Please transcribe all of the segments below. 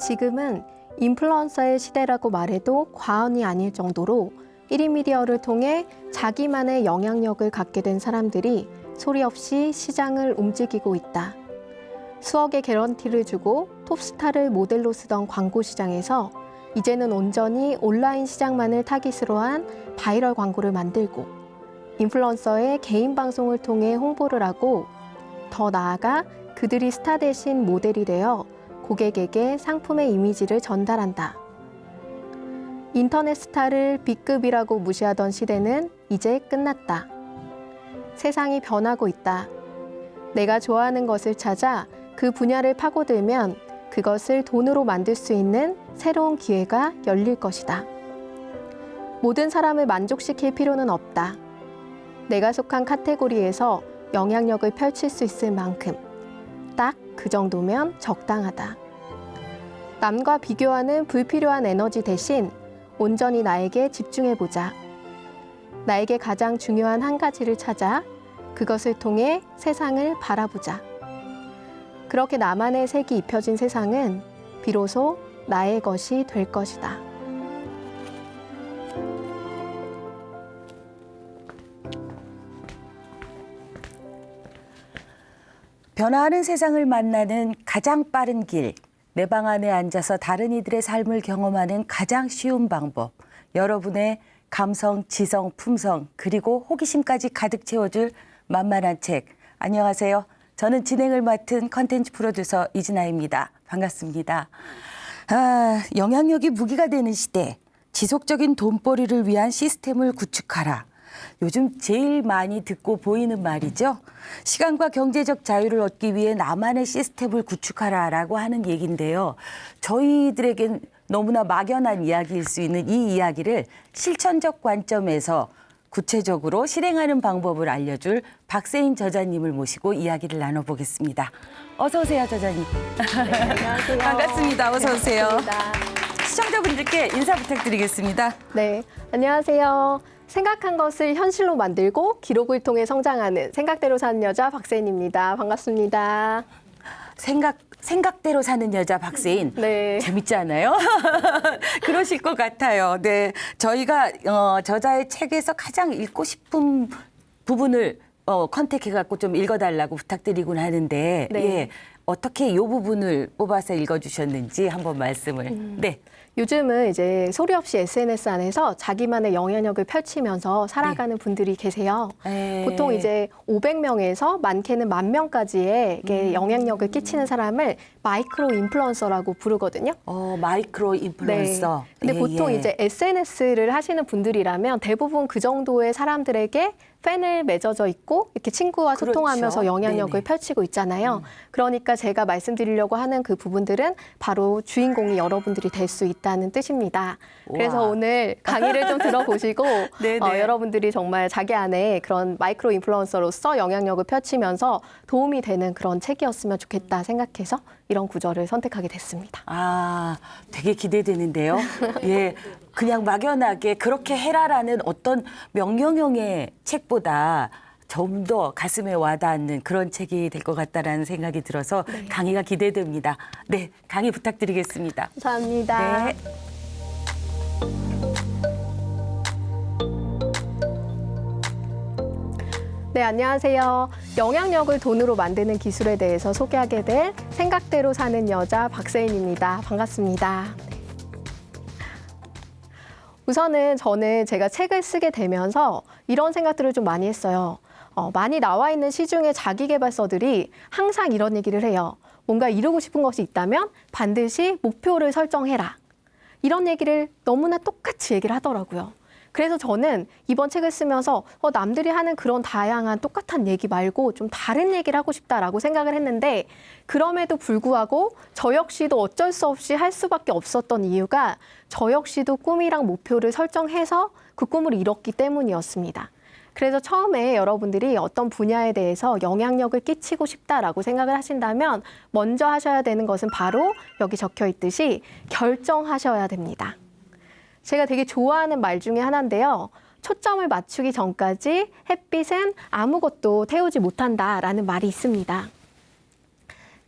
지금은 인플루언서의 시대라고 말해도 과언이 아닐 정도로 1인 미디어를 통해 자기만의 영향력을 갖게 된 사람들이 소리 없이 시장을 움직이고 있다. 수억의 개런티를 주고 톱스타를 모델로 쓰던 광고 시장에서 이제는 온전히 온라인 시장만을 타깃으로 한 바이럴 광고를 만들고 인플루언서의 개인 방송을 통해 홍보를 하고 더 나아가 그들이 스타 대신 모델이 되어 고객에게 상품의 이미지를 전달한다. 인터넷 스타를 B급이라고 무시하던 시대는 이제 끝났다. 세상이 변하고 있다. 내가 좋아하는 것을 찾아 그 분야를 파고들면 그것을 돈으로 만들 수 있는 새로운 기회가 열릴 것이다. 모든 사람을 만족시킬 필요는 없다. 내가 속한 카테고리에서 영향력을 펼칠 수 있을 만큼 딱 그 정도면 적당하다. 남과 비교하는 불필요한 에너지 대신 온전히 나에게 집중해보자. 나에게 가장 중요한 한 가지를 찾아 그것을 통해 세상을 바라보자. 그렇게 나만의 색이 입혀진 세상은 비로소 나의 것이 될 것이다. 변화하는 세상을 만나는 가장 빠른 길. 내 방 안에 앉아서 다른 이들의 삶을 경험하는 가장 쉬운 방법. 여러분의 감성, 지성, 품성, 그리고 호기심까지 가득 채워줄 만만한 책. 안녕하세요. 저는 진행을 맡은 컨텐츠 프로듀서 이진아입니다. 반갑습니다. 영향력이 무기가 되는 시대. 지속적인 돈벌이를 위한 시스템을 구축하라. 요즘 제일 많이 듣고 보이는 말이죠. 시간과 경제적 자유를 얻기 위해 나만의 시스템을 구축하라라고 하는 얘기인데요. 저희들에겐 너무나 막연한 이야기일 수 있는 이 이야기를 실천적 관점에서 구체적으로 실행하는 방법을 알려줄 박세인 저자님을 모시고 이야기를 나눠보겠습니다. 어서 오세요, 저자님. 네, 안녕하세요. 반갑습니다. 어서 오세요. 반갑습니다. 시청자분들께 인사 부탁드리겠습니다. 네, 안녕하세요. 생각한 것을 현실로 만들고 기록을 통해 성장하는 생각대로 사는 여자 박세인입니다. 반갑습니다. 생각대로 사는 여자 박세인. 네. 재밌지 않아요? 그러실 것 같아요. 네, 저희가 저자의 책에서 가장 읽고 싶은 부분을 컨택해갖고 좀 읽어달라고 부탁드리곤 하는데, 네. 예, 어떻게 이 부분을 뽑아서 읽어주셨는지 한번 말씀을. 네. 요즘은 이제 소리 없이 SNS 안에서 자기만의 영향력을 펼치면서 살아가는 분들이 계세요. 네. 보통 이제 500명에서 많게는 10,000명까지의 이게 영향력을 끼치는 사람을 마이크로 인플루언서라고 부르거든요. 마이크로 인플루언서. 네. 근데 보통 이제 SNS를 하시는 분들이라면 대부분 그 정도의 사람들에게 팬을 맺어져 있고 이렇게 친구와 그렇죠. 소통하면서 영향력을 네네. 펼치고 있잖아요. 그러니까 제가 말씀드리려고 하는 그 부분들은 바로 주인공이 여러분들이 될 수 있다는 뜻입니다. 그래서 우와. 오늘 강의를 좀 들어보시고 네네. 여러분들이 정말 자기 안에 그런 마이크로 인플루언서로서 영향력을 펼치면서 도움이 되는 그런 책이었으면 좋겠다 생각해서 이런 구절을 선택하게 됐습니다. 되게 기대되는데요. 예, 그냥 막연하게 그렇게 해라라는 어떤 명령형의 책보다 좀 더 가슴에 와닿는 그런 책이 될 것 같다라는 생각이 들어서 강의가 기대됩니다. 네, 강의 부탁드리겠습니다. 감사합니다. 네. 네, 안녕하세요. 영향력을 돈으로 만드는 기술에 대해서 소개하게 될 생각대로 사는 여자 박세인입니다. 반갑습니다. 우선은 저는 제가 책을 쓰게 되면서 이런 생각들을 좀 많이 했어요. 많이 나와 있는 시중의 자기계발서들이 항상 이런 얘기를 해요. 뭔가 이루고 싶은 것이 있다면 반드시 목표를 설정해라. 이런 얘기를 너무나 똑같이 얘기를 하더라고요. 그래서 저는 이번 책을 쓰면서 남들이 하는 그런 다양한 똑같은 얘기 말고 좀 다른 얘기를 하고 싶다라고 생각을 했는데 그럼에도 불구하고 저 역시도 어쩔 수 없이 할 수밖에 없었던 이유가 저 역시도 꿈이랑 목표를 설정해서 그 꿈을 이뤘기 때문이었습니다. 그래서 처음에 여러분들이 어떤 분야에 대해서 영향력을 끼치고 싶다라고 생각을 하신다면 먼저 하셔야 되는 것은 바로 여기 적혀 있듯이 결정하셔야 됩니다. 제가 되게 좋아하는 말 중에 하나인데요. 초점을 맞추기 전까지 햇빛은 아무것도 태우지 못한다라는 말이 있습니다.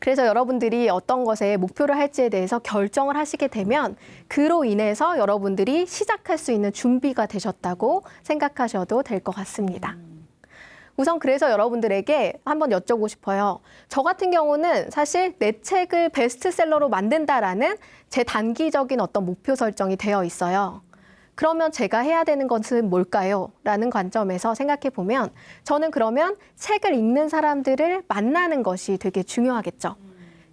그래서 여러분들이 어떤 것에 목표를 할지에 대해서 결정을 하시게 되면 그로 인해서 여러분들이 시작할 수 있는 준비가 되셨다고 생각하셔도 될 것 같습니다. 우선 그래서 여러분들에게 한번 여쭤보고 싶어요. 저 같은 경우는 사실 내 책을 베스트셀러로 만든다라는 제 단기적인 어떤 목표 설정이 되어 있어요. 그러면 제가 해야 되는 것은 뭘까요? 라는 관점에서 생각해 보면 저는 그러면 책을 읽는 사람들을 만나는 것이 되게 중요하겠죠.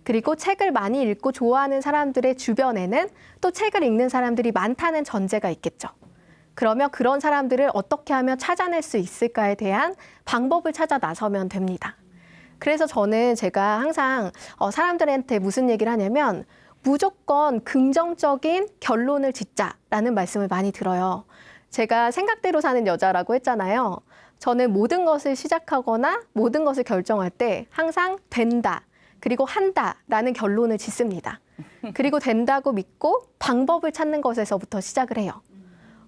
그리고 책을 많이 읽고 좋아하는 사람들의 주변에는 또 책을 읽는 사람들이 많다는 전제가 있겠죠. 그러면 그런 사람들을 어떻게 하면 찾아낼 수 있을까에 대한 방법을 찾아 나서면 됩니다. 그래서 제가 항상 사람들한테 무슨 얘기를 하냐면 무조건 긍정적인 결론을 짓자라는 말씀을 많이 들어요. 제가 생각대로 사는 여자라고 했잖아요. 저는 모든 것을 시작하거나 모든 것을 결정할 때 항상 된다, 그리고 한다라는 결론을 짓습니다. 그리고 된다고 믿고 방법을 찾는 것에서부터 시작을 해요.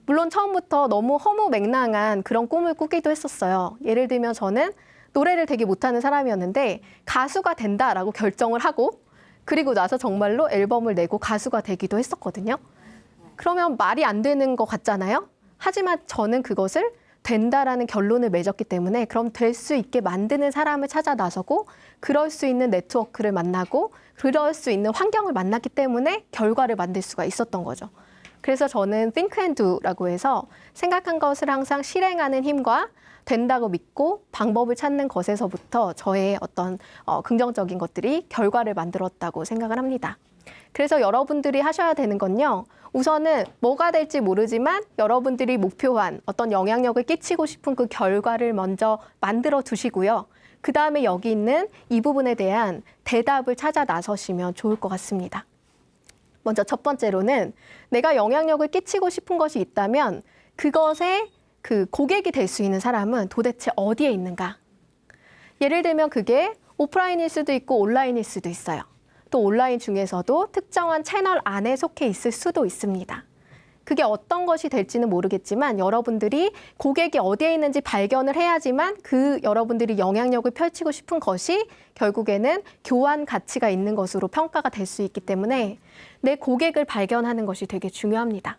물론 처음부터 너무 허무맹랑한 그런 꿈을 꾸기도 했었어요. 예를 들면 저는 노래를 되게 못하는 사람이었는데 가수가 된다라고 결정을 하고 그리고 나서 정말로 앨범을 내고 가수가 되기도 했었거든요. 그러면 말이 안 되는 것 같잖아요. 하지만 저는 그것을 된다라는 결론을 맺었기 때문에 그럼 될 수 있게 만드는 사람을 찾아 나서고 그럴 수 있는 네트워크를 만나고 그럴 수 있는 환경을 만났기 때문에 결과를 만들 수가 있었던 거죠. 그래서 저는 Think and Do라고 해서 생각한 것을 항상 실행하는 힘과 된다고 믿고 방법을 찾는 것에서부터 저의 어떤 긍정적인 것들이 결과를 만들었다고 생각을 합니다. 그래서 여러분들이 하셔야 되는 건요. 우선은 뭐가 될지 모르지만 여러분들이 목표한 어떤 영향력을 끼치고 싶은 그 결과를 먼저 만들어 두시고요. 그 다음에 여기 있는 이 부분에 대한 대답을 찾아 나서시면 좋을 것 같습니다. 먼저 첫 번째로는 내가 영향력을 끼치고 싶은 것이 있다면 그것에 그 고객이 될 수 있는 사람은 도대체 어디에 있는가? 예를 들면 그게 오프라인일 수도 있고 온라인일 수도 있어요. 또 온라인 중에서도 특정한 채널 안에 속해 있을 수도 있습니다. 그게 어떤 것이 될지는 모르겠지만 여러분들이 고객이 어디에 있는지 발견을 해야지만 그 여러분들이 영향력을 펼치고 싶은 것이 결국에는 교환 가치가 있는 것으로 평가가 될 수 있기 때문에 내 고객을 발견하는 것이 되게 중요합니다.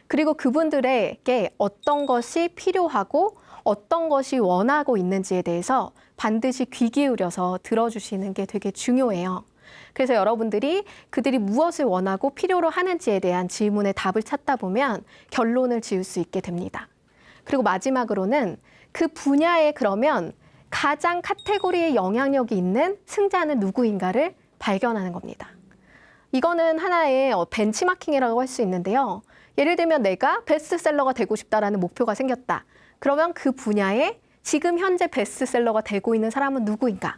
그리고 그분들에게 어떤 것이 필요하고 어떤 것이 원하고 있는지에 대해서 반드시 귀 기울여서 들어주시는 게 되게 중요해요. 그래서 여러분들이 그들이 무엇을 원하고 필요로 하는지에 대한 질문에 답을 찾다 보면 결론을 지을 수 있게 됩니다. 그리고 마지막으로는 그 분야에 그러면 가장 카테고리에 영향력이 있는 승자는 누구인가를 발견하는 겁니다. 이거는 하나의 벤치마킹이라고 할 수 있는데요. 예를 들면 내가 베스트셀러가 되고 싶다라는 목표가 생겼다. 그러면 그 분야에 지금 현재 베스트셀러가 되고 있는 사람은 누구인가?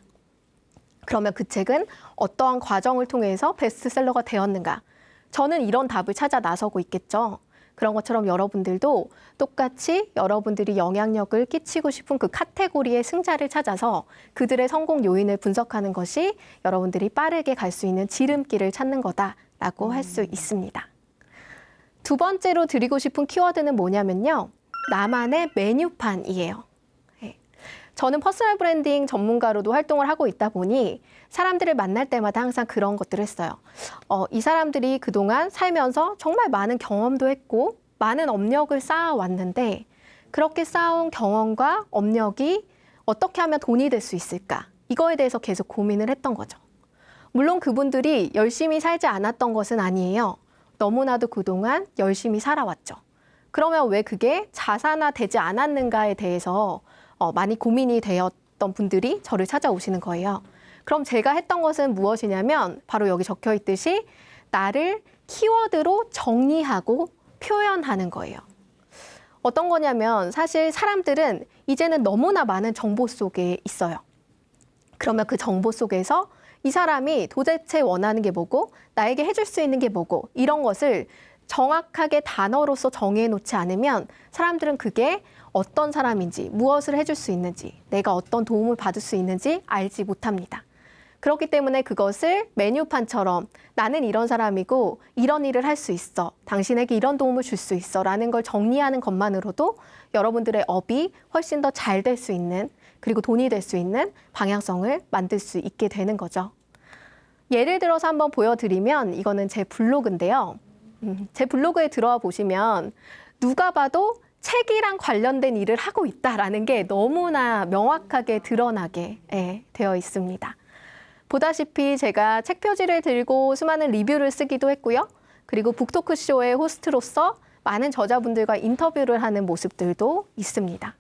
그러면 그 책은 어떠한 과정을 통해서 베스트셀러가 되었는가? 저는 이런 답을 찾아 나서고 있겠죠. 그런 것처럼 여러분들도 똑같이 여러분들이 영향력을 끼치고 싶은 그 카테고리의 승자를 찾아서 그들의 성공 요인을 분석하는 것이 여러분들이 빠르게 갈 수 있는 지름길을 찾는 거다라고 할 수 있습니다. 두 번째로 드리고 싶은 키워드는 뭐냐면요. 나만의 메뉴판이에요. 저는 퍼스널 브랜딩 전문가로도 활동을 하고 있다 보니 사람들을 만날 때마다 항상 그런 것들을 했어요. 이 사람들이 그동안 살면서 정말 많은 경험도 했고 많은 업력을 쌓아왔는데 그렇게 쌓아온 경험과 업력이 어떻게 하면 돈이 될 수 있을까? 이거에 대해서 계속 고민을 했던 거죠. 물론 그분들이 열심히 살지 않았던 것은 아니에요. 너무나도 그동안 열심히 살아왔죠. 그러면 왜 그게 자산화되지 않았는가에 대해서 많이 고민이 되었던 분들이 저를 찾아오시는 거예요. 그럼 제가 했던 것은 무엇이냐면 바로 여기 적혀 있듯이 나를 키워드로 정리하고 표현하는 거예요. 어떤 거냐면 사실 사람들은 이제는 너무나 많은 정보 속에 있어요. 그러면 그 정보 속에서 이 사람이 도대체 원하는 게 뭐고 나에게 해줄 수 있는 게 뭐고 이런 것을 정확하게 단어로서 정해놓지 않으면 사람들은 그게 어떤 사람인지, 무엇을 해줄 수 있는지, 내가 어떤 도움을 받을 수 있는지 알지 못합니다. 그렇기 때문에 그것을 메뉴판처럼 나는 이런 사람이고 이런 일을 할 수 있어, 당신에게 이런 도움을 줄 수 있어 라는 걸 정리하는 것만으로도 여러분들의 업이 훨씬 더 잘 될 수 있는 그리고 돈이 될 수 있는 방향성을 만들 수 있게 되는 거죠. 예를 들어서 한번 보여드리면 이거는 제 블로그인데요. 제 블로그에 들어와 보시면 누가 봐도 책이랑 관련된 일을 하고 있다라는 게 너무나 명확하게 드러나게 되어 있습니다. 보다시피 제가 책 표지를 들고 수많은 리뷰를 쓰기도 했고요. 그리고 북토크쇼의 호스트로서 많은 저자분들과 인터뷰를 하는 모습들도 있습니다.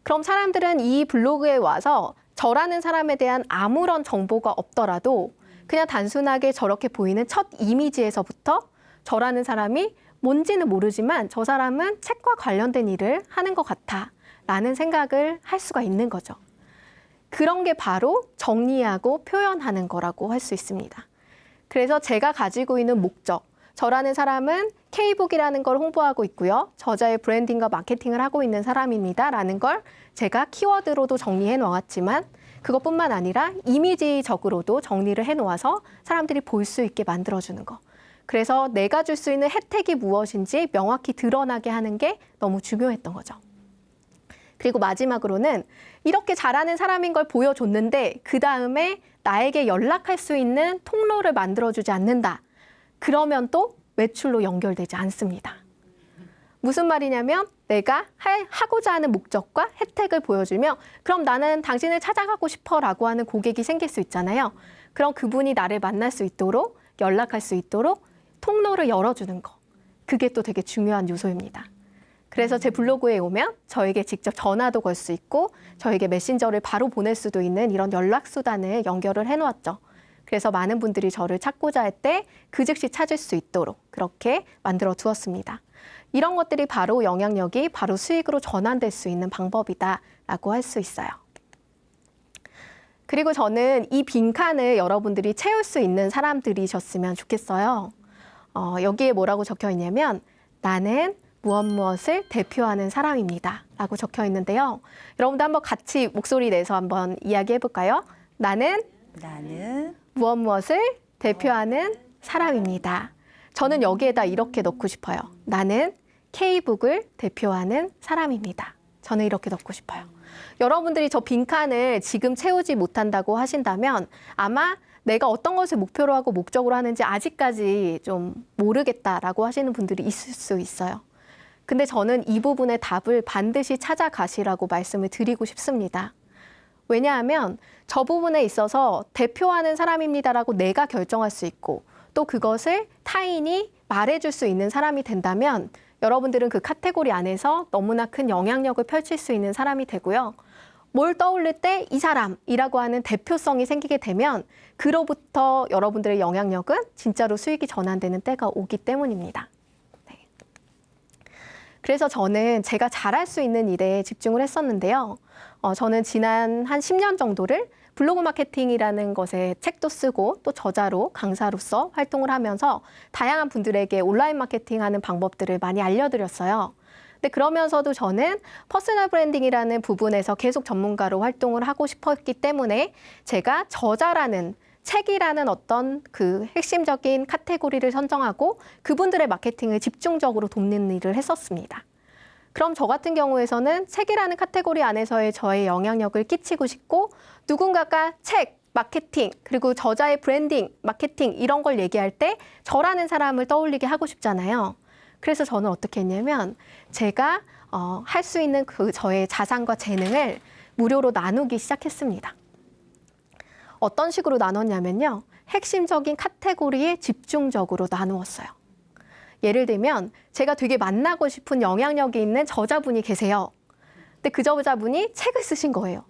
그럼 사람들은 이 블로그에 와서 저라는 사람에 대한 아무런 정보가 없더라도 그냥 단순하게 저렇게 보이는 첫 이미지에서부터 저라는 사람이 뭔지는 모르지만 저 사람은 책과 관련된 일을 하는 것 같아 라는 생각을 할 수가 있는 거죠. 그런 게 바로 정리하고 표현하는 거라고 할 수 있습니다. 그래서 제가 가지고 있는 목적, 저라는 사람은 K북이라는 걸 홍보하고 있고요. 저자의 브랜딩과 마케팅을 하고 있는 사람입니다. 라는 걸 제가 키워드로도 정리해 놓았지만 그것뿐만 아니라 이미지적으로도 정리를 해 놓아서 사람들이 볼 수 있게 만들어주는 거. 그래서 내가 줄 수 있는 혜택이 무엇인지 명확히 드러나게 하는 게 너무 중요했던 거죠. 그리고 마지막으로는 이렇게 잘하는 사람인 걸 보여줬는데 그 다음에 나에게 연락할 수 있는 통로를 만들어주지 않는다. 그러면 또 매출로 연결되지 않습니다. 무슨 말이냐면 내가 하고자 하는 목적과 혜택을 보여주며 그럼 나는 당신을 찾아가고 싶어라고 하는 고객이 생길 수 있잖아요. 그럼 그분이 나를 만날 수 있도록 연락할 수 있도록 통로를 열어주는 거. 그게 또 되게 중요한 요소입니다. 그래서 제 블로그에 오면 저에게 직접 전화도 걸 수 있고 저에게 메신저를 바로 보낼 수도 있는 이런 연락수단을 연결을 해놓았죠. 그래서 많은 분들이 저를 찾고자 할 때 그 즉시 찾을 수 있도록 그렇게 만들어 두었습니다. 이런 것들이 바로 영향력이 바로 수익으로 전환될 수 있는 방법이다라고 할 수 있어요. 그리고 저는 이 빈칸을 여러분들이 채울 수 있는 사람들이셨으면 좋겠어요. 여기에 뭐라고 적혀 있냐면 나는 무엇을 대표하는 사람입니다. 라고 적혀 있는데요. 여러분도 한번 같이 목소리 내서 한번 이야기해 볼까요? 나는 무엇을 대표하는 사람입니다. 저는 여기에다 이렇게 넣고 싶어요. 나는 K북을 대표하는 사람입니다. 저는 이렇게 넣고 싶어요. 여러분들이 저 빈칸을 지금 채우지 못한다고 하신다면 아마 내가 어떤 것을 목표로 하고 목적으로 하는지 아직까지 좀 모르겠다라고 하시는 분들이 있을 수 있어요. 근데 저는 이 부분의 답을 반드시 찾아가시라고 말씀을 드리고 싶습니다. 왜냐하면 저 부분에 있어서 대표하는 사람입니다라고 내가 결정할 수 있고 또 그것을 타인이 말해줄 수 있는 사람이 된다면 여러분들은 그 카테고리 안에서 너무나 큰 영향력을 펼칠 수 있는 사람이 되고요. 뭘 떠올릴 때 이 사람이라고 하는 대표성이 생기게 되면 그로부터 여러분들의 영향력은 진짜로 수익이 전환되는 때가 오기 때문입니다. 네. 그래서 저는 제가 잘할 수 있는 일에 집중을 했었는데요. 저는 지난 한 10년 정도를 블로그 마케팅이라는 것에 책도 쓰고 또 저자로 강사로서 활동을 하면서 다양한 분들에게 온라인 마케팅하는 방법들을 많이 알려드렸어요. 근데 그러면서도 저는 퍼스널 브랜딩이라는 부분에서 계속 전문가로 활동을 하고 싶었기 때문에 제가 저자라는 책이라는 어떤 그 핵심적인 카테고리를 선정하고 그분들의 마케팅을 집중적으로 돕는 일을 했었습니다. 그럼 저 같은 경우에서는 책이라는 카테고리 안에서의 저의 영향력을 끼치고 싶고 누군가가 책, 마케팅, 그리고 저자의 브랜딩, 마케팅 이런 걸 얘기할 때 저라는 사람을 떠올리게 하고 싶잖아요. 그래서 저는 어떻게 했냐면 제가 할 수 있는 그 저의 자산과 재능을 무료로 나누기 시작했습니다. 어떤 식으로 나눴냐면요. 핵심적인 카테고리에 집중적으로 나누었어요. 예를 들면 제가 되게 만나고 싶은 영향력이 있는 저자분이 계세요. 근데 그 저자분이 책을 쓰신 거예요.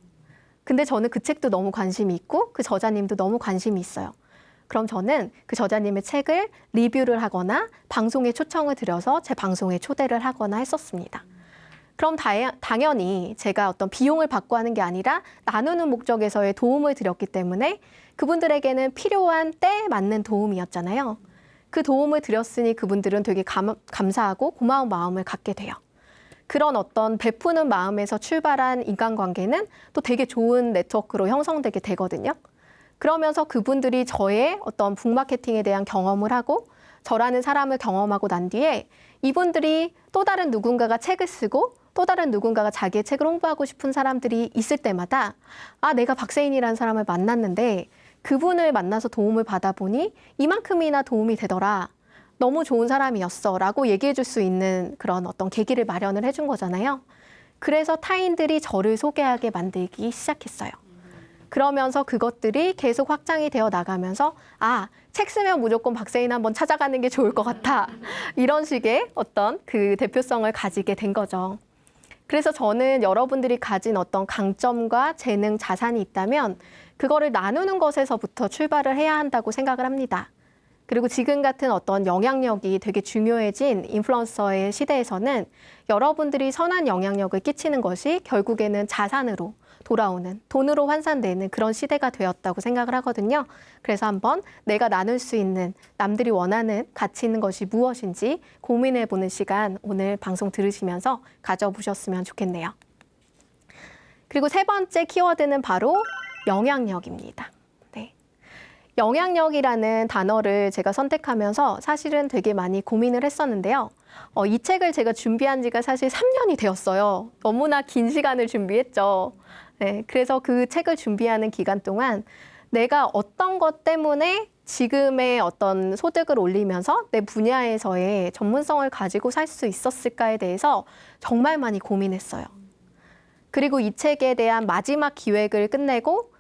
근데 저는 그 책도 너무 관심이 있고 그 저자님도 너무 관심이 있어요. 그럼 저는 그 저자님의 책을 리뷰를 하거나 방송에 초청을 드려서 제 방송에 초대를 하거나 했었습니다. 그럼 당연히 제가 어떤 비용을 받고 하는 게 아니라 나누는 목적에서의 도움을 드렸기 때문에 그분들에게는 필요한 때에 맞는 도움이었잖아요. 그 도움을 드렸으니 그분들은 되게 감사하고 고마운 마음을 갖게 돼요. 그런 어떤 베푸는 마음에서 출발한 인간관계는 또 되게 좋은 네트워크로 형성되게 되거든요. 그러면서 그분들이 저의 어떤 북마케팅에 대한 경험을 하고 저라는 사람을 경험하고 난 뒤에 이분들이 또 다른 누군가가 책을 쓰고 또 다른 누군가가 자기의 책을 홍보하고 싶은 사람들이 있을 때마다 아, 내가 박세인이라는 사람을 만났는데 그분을 만나서 도움을 받아보니 이만큼이나 도움이 되더라. 너무 좋은 사람이었어. 라고 얘기해 줄 수 있는 그런 어떤 계기를 마련을 해준 거잖아요. 그래서 타인들이 저를 소개하게 만들기 시작했어요. 그러면서 그것들이 계속 확장이 되어 나가면서 아, 책 쓰면 무조건 박세인 한번 찾아가는 게 좋을 것 같아. 이런 식의 어떤 그 대표성을 가지게 된 거죠. 그래서 저는 여러분들이 가진 어떤 강점과 재능, 자산이 있다면 그거를 나누는 것에서부터 출발을 해야 한다고 생각을 합니다. 그리고 지금 같은 어떤 영향력이 되게 중요해진 인플루언서의 시대에서는 여러분들이 선한 영향력을 끼치는 것이 결국에는 자산으로 돌아오는, 돈으로 환산되는 그런 시대가 되었다고 생각을 하거든요. 그래서 한번 내가 나눌 수 있는 남들이 원하는 가치 있는 것이 무엇인지 고민해보는 시간 오늘 방송 들으시면서 가져보셨으면 좋겠네요. 그리고 세 번째 키워드는 바로 영향력입니다. 네. 영향력이라는 단어를 제가 선택하면서 사실은 되게 많이 고민을 했었는데요. 이 책을 제가 준비한 지가 사실 3년이 되었어요. 너무나 긴 시간을 준비했죠. 네, 그래서 그 책을 준비하는 기간 동안 내가 어떤 것 때문에 지금의 어떤 소득을 올리면서 내 분야에서의 전문성을 가지고 살 수 있었을까에 대해서 정말 많이 고민했어요. 그리고 이 책에 대한 마지막 기획을 끝내고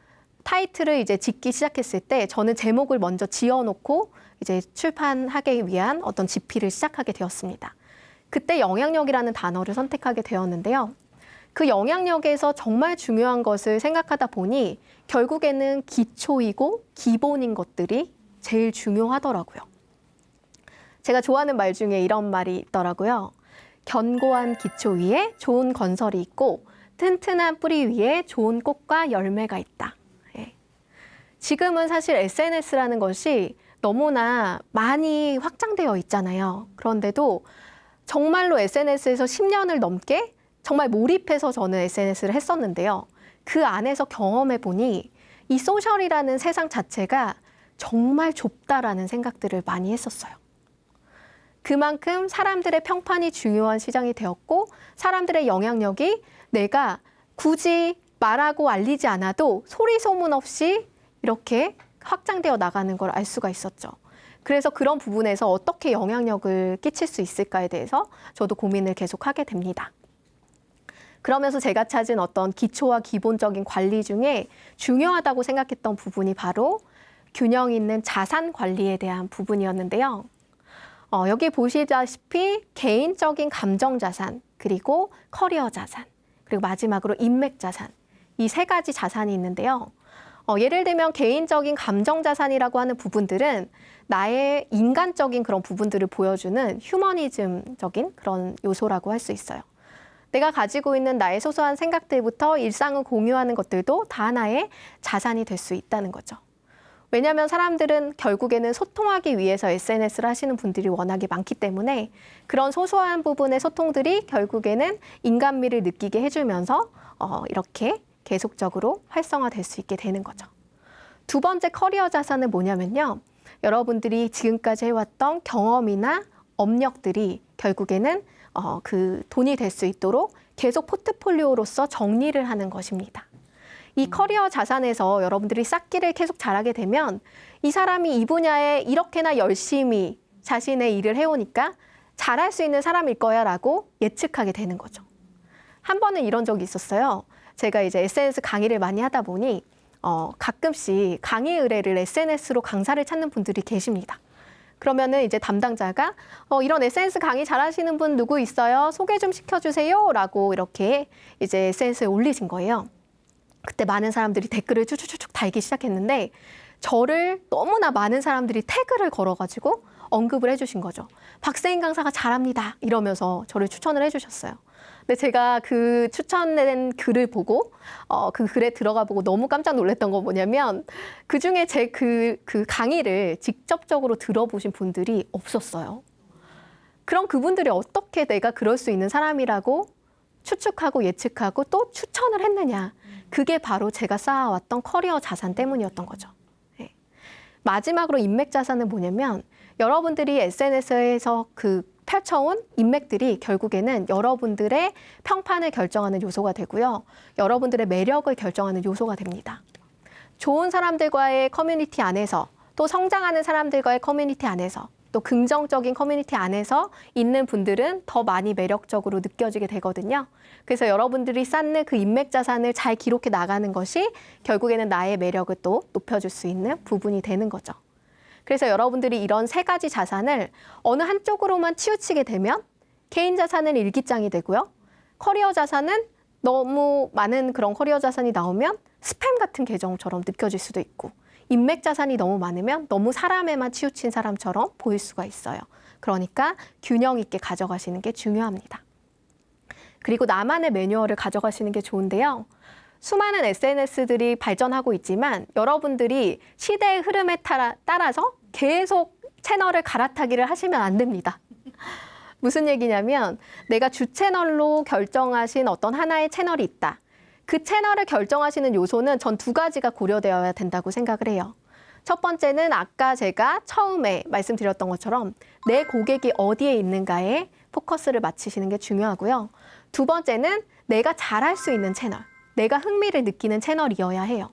타이틀을 이제 짓기 시작했을 때 저는 제목을 먼저 지어놓고 이제 출판하기 위한 어떤 집필을 시작하게 되었습니다. 그때 영향력이라는 단어를 선택하게 되었는데요. 그 영향력에서 정말 중요한 것을 생각하다 보니 결국에는 기초이고 기본인 것들이 제일 중요하더라고요. 제가 좋아하는 말 중에 이런 말이 있더라고요. 견고한 기초 위에 좋은 건설이 있고 튼튼한 뿌리 위에 좋은 꽃과 열매가 있다. 예. 지금은 사실 SNS라는 것이 너무나 많이 확장되어 있잖아요. 그런데도 정말로 SNS에서 10년을 넘게 정말 몰입해서 저는 SNS를 했었는데요. 그 안에서 경험해 보니 이 소셜이라는 세상 자체가 정말 좁다라는 생각들을 많이 했었어요. 그만큼 사람들의 평판이 중요한 시장이 되었고 사람들의 영향력이 내가 굳이 말하고 알리지 않아도 소리 소문 없이 이렇게 확장되어 나가는 걸 알 수가 있었죠. 그래서 그런 부분에서 어떻게 영향력을 끼칠 수 있을까에 대해서 저도 고민을 계속하게 됩니다. 그러면서 제가 찾은 어떤 기초와 기본적인 관리 중에 중요하다고 생각했던 부분이 바로 균형 있는 자산 관리에 대한 부분이었는데요. 여기 보시다시피 개인적인 감정 자산, 그리고 커리어 자산, 그리고 마지막으로 인맥 자산, 이 세 가지 자산이 있는데요. 예를 들면 개인적인 감정 자산이라고 하는 부분들은 나의 인간적인 그런 부분들을 보여주는 휴머니즘적인 그런 요소라고 할 수 있어요. 내가 가지고 있는 나의 소소한 생각들부터 일상을 공유하는 것들도 다 하나의 자산이 될 수 있다는 거죠. 왜냐하면 사람들은 결국에는 소통하기 위해서 SNS를 하시는 분들이 워낙에 많기 때문에 그런 소소한 부분의 소통들이 결국에는 인간미를 느끼게 해주면서 이렇게 계속적으로 활성화될 수 있게 되는 거죠. 두 번째 커리어 자산은 뭐냐면요. 여러분들이 지금까지 해왔던 경험이나 업력들이 결국에는 그 돈이 될 수 있도록 계속 포트폴리오로서 정리를 하는 것입니다. 이 커리어 자산에서 여러분들이 쌓기를 계속 잘하게 되면 이 사람이 이 분야에 이렇게나 열심히 자신의 일을 해오니까 잘할 수 있는 사람일 거야 라고 예측하게 되는 거죠. 한 번은 이런 적이 있었어요. 제가 이제 SNS 강의를 많이 하다 보니 가끔씩 강의 의뢰를 SNS로 강사를 찾는 분들이 계십니다. 그러면은 이제 담당자가 이런 SNS 강의 잘하시는 분 누구 있어요? 소개 좀 시켜주세요. 라고 이렇게 이제 SNS에 올리신 거예요. 그때 많은 사람들이 댓글을 쭉쭉쭉 달기 시작했는데 저를 너무나 많은 사람들이 태그를 걸어가지고 언급을 해주신 거죠. 박세인 강사가 잘합니다. 이러면서 저를 추천을 해주셨어요. 근데 제가 그 추천된 글을 보고 그 글에 들어가 보고 너무 깜짝 놀랐던 건 뭐냐면 그중에 제 그 강의를 직접적으로 들어보신 분들이 없었어요. 그럼 그분들이 어떻게 내가 그럴 수 있는 사람이라고 추측하고 예측하고 또 추천을 했느냐. 그게 바로 제가 쌓아왔던 커리어 자산 때문이었던 거죠. 네. 마지막으로 인맥 자산은 뭐냐면 여러분들이 SNS에서 펼쳐온 인맥들이 결국에는 여러분들의 평판을 결정하는 요소가 되고요. 여러분들의 매력을 결정하는 요소가 됩니다. 좋은 사람들과의 커뮤니티 안에서 또 성장하는 사람들과의 커뮤니티 안에서 또 긍정적인 커뮤니티 안에서 있는 분들은 더 많이 매력적으로 느껴지게 되거든요. 그래서 여러분들이 쌓는 그 인맥 자산을 잘 기록해 나가는 것이 결국에는 나의 매력을 또 높여줄 수 있는 부분이 되는 거죠. 그래서 여러분들이 이런 세 가지 자산을 어느 한쪽으로만 치우치게 되면 개인 자산은 일기장이 되고요. 커리어 자산은 너무 많은 그런 커리어 자산이 나오면 스팸 같은 계정처럼 느껴질 수도 있고, 인맥 자산이 너무 많으면 너무 사람에만 치우친 사람처럼 보일 수가 있어요. 그러니까 균형 있게 가져가시는 게 중요합니다. 그리고 나만의 매뉴얼을 가져가시는 게 좋은데요. 수많은 SNS들이 발전하고 있지만 여러분들이 시대의 흐름에 따라서 계속 채널을 갈아타기를 하시면 안 됩니다. 무슨 얘기냐면 내가 주 채널로 결정하신 어떤 하나의 채널이 있다. 그 채널을 결정하시는 요소는 전 두 가지가 고려되어야 된다고 생각을 해요. 첫 번째는 아까 제가 처음에 말씀드렸던 것처럼 내 고객이 어디에 있는가에 포커스를 맞추시는 게 중요하고요. 두 번째는 내가 잘할 수 있는 채널, 내가 흥미를 느끼는 채널이어야 해요.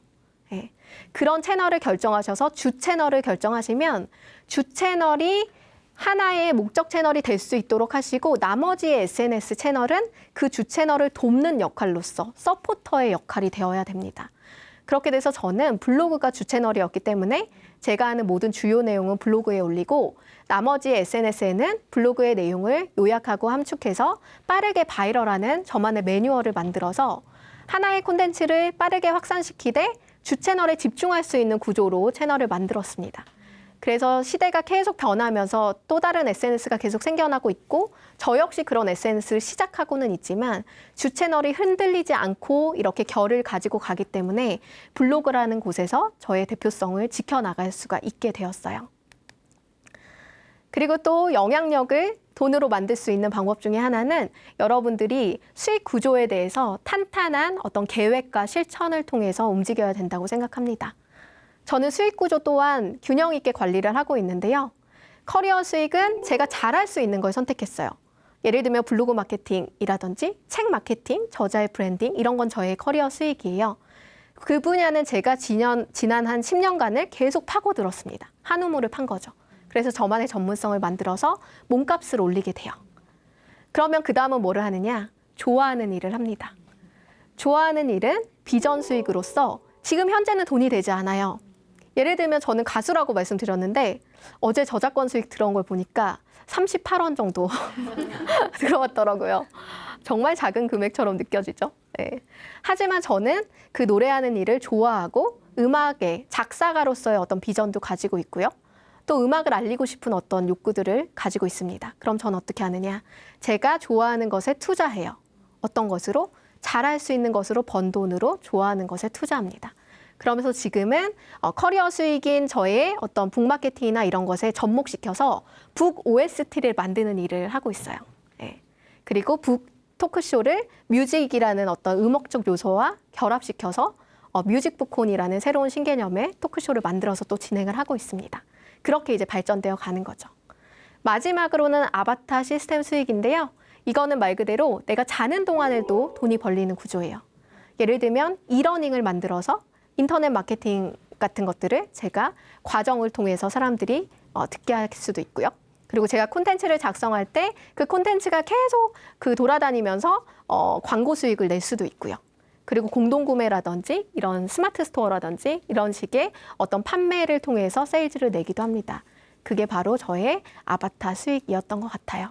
예. 그런 채널을 결정하셔서 주 채널을 결정하시면 주 채널이 하나의 목적 채널이 될 수 있도록 하시고 나머지의 SNS 채널은 그 주 채널을 돕는 역할로서 서포터의 역할이 되어야 됩니다. 그렇게 돼서 저는 블로그가 주 채널이었기 때문에 제가 하는 모든 주요 내용은 블로그에 올리고 나머지 SNS에는 블로그의 내용을 요약하고 함축해서 빠르게 바이럴하는 저만의 매뉴얼을 만들어서 하나의 콘텐츠를 빠르게 확산시키되 주 채널에 집중할 수 있는 구조로 채널을 만들었습니다. 그래서 시대가 계속 변하면서 또 다른 SNS가 계속 생겨나고 있고 저 역시 그런 SNS를 시작하고는 있지만 주 채널이 흔들리지 않고 이렇게 결을 가지고 가기 때문에 블로그라는 곳에서 저의 대표성을 지켜나갈 수가 있게 되었어요. 그리고 또 영향력을 돈으로 만들 수 있는 방법 중에 하나는 여러분들이 수익 구조에 대해서 탄탄한 어떤 계획과 실천을 통해서 움직여야 된다고 생각합니다. 저는 수익 구조 또한 균형 있게 관리를 하고 있는데요. 커리어 수익은 제가 잘할 수 있는 걸 선택했어요. 예를 들면 블로그 마케팅이라든지 책 마케팅, 저자의 브랜딩 이런 건 저의 커리어 수익이에요. 그 분야는 제가 지난 한 10년간을 계속 파고들었습니다. 한 우물을 판 거죠. 그래서 저만의 전문성을 만들어서 몸값을 올리게 돼요. 그러면 그 다음은 뭐를 하느냐? 좋아하는 일을 합니다. 좋아하는 일은 비전 수익으로서 지금 현재는 돈이 되지 않아요. 예를 들면 저는 가수라고 말씀드렸는데 어제 저작권 수익 들어온 걸 보니까 38원 정도 들어왔더라고요. 정말 작은 금액처럼 느껴지죠. 네. 하지만 저는 그 노래하는 일을 좋아하고 음악의 작사가로서의 어떤 비전도 가지고 있고요. 또 음악을 알리고 싶은 어떤 욕구들을 가지고 있습니다. 그럼 저는 어떻게 하느냐? 제가 좋아하는 것에 투자해요. 어떤 것으로? 잘할 수 있는 것으로 번 돈으로 좋아하는 것에 투자합니다. 그러면서 지금은 커리어 수익인 저의 어떤 북 마케팅이나 이런 것에 접목시켜서 북 OST를 만드는 일을 하고 있어요. 네. 그리고 북 토크쇼를 뮤직이라는 어떤 음악적 요소와 결합시켜서 뮤직북콘이라는 새로운 신개념의 토크쇼를 만들어서 또 진행을 하고 있습니다. 그렇게 이제 발전되어 가는 거죠. 마지막으로는 아바타 시스템 수익인데요. 이거는 말 그대로 내가 자는 동안에도 돈이 벌리는 구조예요. 예를 들면 이러닝을 만들어서 인터넷 마케팅 같은 것들을 제가 과정을 통해서 사람들이 듣게 할 수도 있고요. 그리고 제가 콘텐츠를 작성할 때 그 콘텐츠가 계속 돌아다니면서 광고 수익을 낼 수도 있고요. 그리고 공동구매라든지 이런 스마트 스토어라든지 이런 식의 어떤 판매를 통해서 세일즈를 내기도 합니다. 그게 바로 저의 아바타 수익이었던 것 같아요.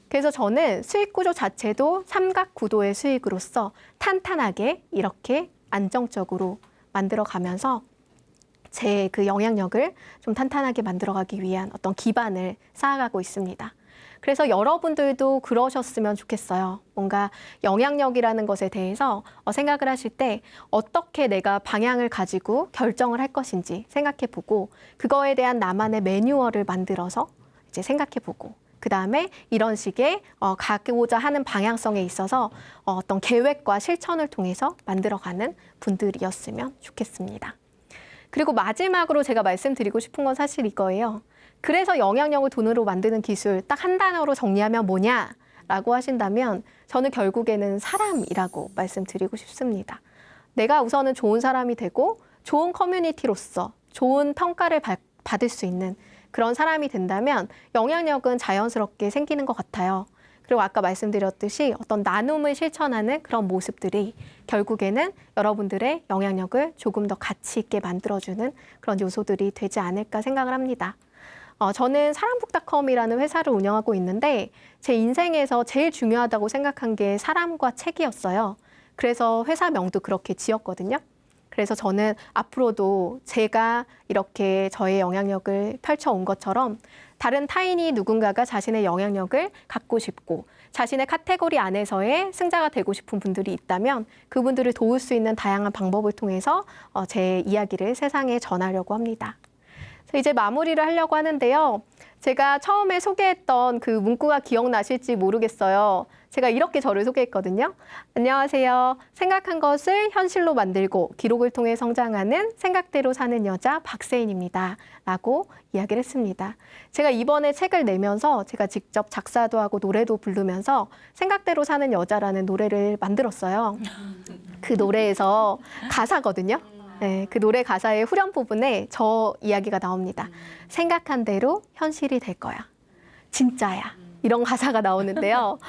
그래서 저는 수익 구조 자체도 삼각 구도의 수익으로서 탄탄하게 이렇게 안정적으로 만들어가면서 제 그 영향력을 좀 탄탄하게 만들어가기 위한 어떤 기반을 쌓아가고 있습니다. 그래서 여러분들도 그러셨으면 좋겠어요. 뭔가 영향력이라는 것에 대해서 생각을 하실 때 어떻게 내가 방향을 가지고 결정을 할 것인지 생각해보고 그거에 대한 나만의 매뉴얼을 만들어서 이제 생각해보고 그 다음에 이런 식의 가고자 하는 방향성에 있어서 어떤 계획과 실천을 통해서 만들어가는 분들이었으면 좋겠습니다. 그리고 마지막으로 제가 말씀드리고 싶은 건 사실 이거예요. 그래서 영향력을 돈으로 만드는 기술 딱 한 단어로 정리하면 뭐냐라고 하신다면 저는 결국에는 사람이라고 말씀드리고 싶습니다. 내가 우선은 좋은 사람이 되고 좋은 커뮤니티로서 좋은 평가를 받을 수 있는 그런 사람이 된다면 영향력은 자연스럽게 생기는 것 같아요. 그리고 아까 말씀드렸듯이 어떤 나눔을 실천하는 그런 모습들이 결국에는 여러분들의 영향력을 조금 더 가치 있게 만들어주는 그런 요소들이 되지 않을까 생각을 합니다. 저는 사람북닷컴이라는 회사를 운영하고 있는데 제 인생에서 제일 중요하다고 생각한 게 사람과 책이었어요. 그래서 회사명도 그렇게 지었거든요. 그래서 저는 앞으로도 제가 이렇게 저의 영향력을 펼쳐온 것처럼 다른 타인이 누군가가 자신의 영향력을 갖고 싶고 자신의 카테고리 안에서의 승자가 되고 싶은 분들이 있다면 그분들을 도울 수 있는 다양한 방법을 통해서 제 이야기를 세상에 전하려고 합니다. 이제 마무리를 하려고 하는데요. 제가 처음에 소개했던 그 문구가 기억나실지 모르겠어요. 제가 이렇게 저를 소개했거든요. 안녕하세요. 생각한 것을 현실로 만들고 기록을 통해 성장하는 생각대로 사는 여자 박세인입니다. 라고 이야기를 했습니다. 제가 이번에 책을 내면서 제가 직접 작사도 하고 노래도 부르면서 생각대로 사는 여자라는 노래를 만들었어요. 그 노래에서 가사거든요. 네, 그 노래 가사의 후렴 부분에 저 이야기가 나옵니다. 생각한 대로 현실이 될 거야. 진짜야. 이런 가사가 나오는데요.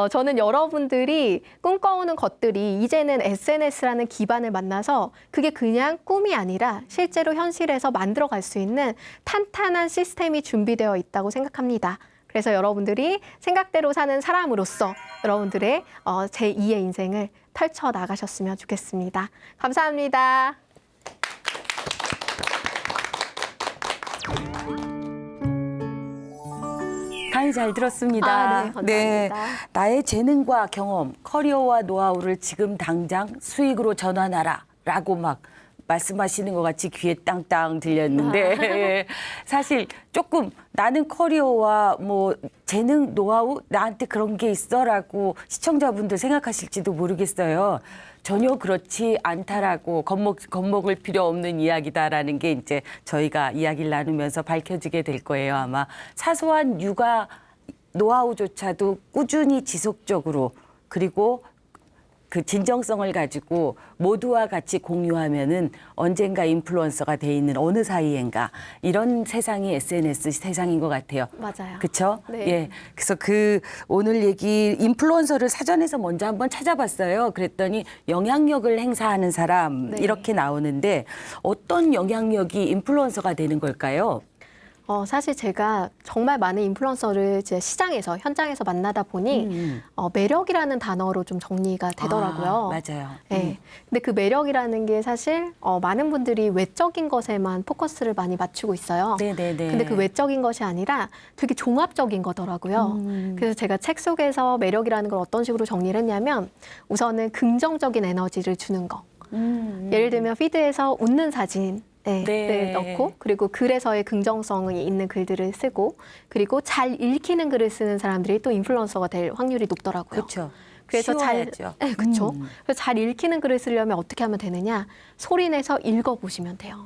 저는 여러분들이 꿈꿔오는 것들이 이제는 SNS라는 기반을 만나서 그게 그냥 꿈이 아니라 실제로 현실에서 만들어갈 수 있는 탄탄한 시스템이 준비되어 있다고 생각합니다. 그래서 여러분들이 생각대로 사는 사람으로서 여러분들의 제2의 인생을 펼쳐 나가셨으면 좋겠습니다. 감사합니다. 강의 잘 들었습니다. 네, 감사합니다. 나의 재능과 경험, 커리어와 노하우를 지금 당장 수익으로 전환하라 라고 막 말씀하시는 것 같이 귀에 땅땅 들렸는데 사실 조금 나는 커리어와 뭐 재능, 노하우 나한테 그런 게 있어라고 시청자분들 생각하실지도 모르겠어요. 전혀 그렇지 않다라고 겁먹을 필요 없는 이야기다라는 게 이제 저희가 이야기를 나누면서 밝혀지게 될 거예요. 아마 사소한 육아 노하우조차도 꾸준히 지속적으로 그리고 그 진정성을 가지고 모두와 같이 공유하면은 언젠가 인플루언서가 돼 있는 어느 사이엔가 이런 세상이 SNS 세상인 것 같아요. 맞아요. 그렇죠? 네. 예. 그래서 그 오늘 얘기 인플루언서를 사전에서 먼저 한번 찾아봤어요. 그랬더니 영향력을 행사하는 사람 네. 이렇게 나오는데 어떤 영향력이 인플루언서가 되는 걸까요? 사실 제가 정말 많은 인플루언서를 이제 시장에서, 현장에서 만나다 보니 매력이라는 단어로 좀 정리가 되더라고요. 맞아요. 네. 근데 그 매력이라는 게 사실 많은 분들이 외적인 것에만 포커스를 많이 맞추고 있어요. 네네네. 근데 그 외적인 것이 아니라 되게 종합적인 거더라고요. 그래서 제가 책 속에서 매력이라는 걸 어떤 식으로 정리를 했냐면 우선은 긍정적인 에너지를 주는 거. 예를 들면 피드에서 웃는 사진 를 넣고 그리고 글에서의 긍정성이 있는 글들을 쓰고 그리고 잘 읽히는 글을 쓰는 사람들이 또 인플루언서가 될 확률이 높더라고요. 그렇죠. 그래서 그렇죠. 그래서 잘 읽히는 글을 쓰려면 어떻게 하면 되느냐? 소리 내서 읽어보시면 돼요.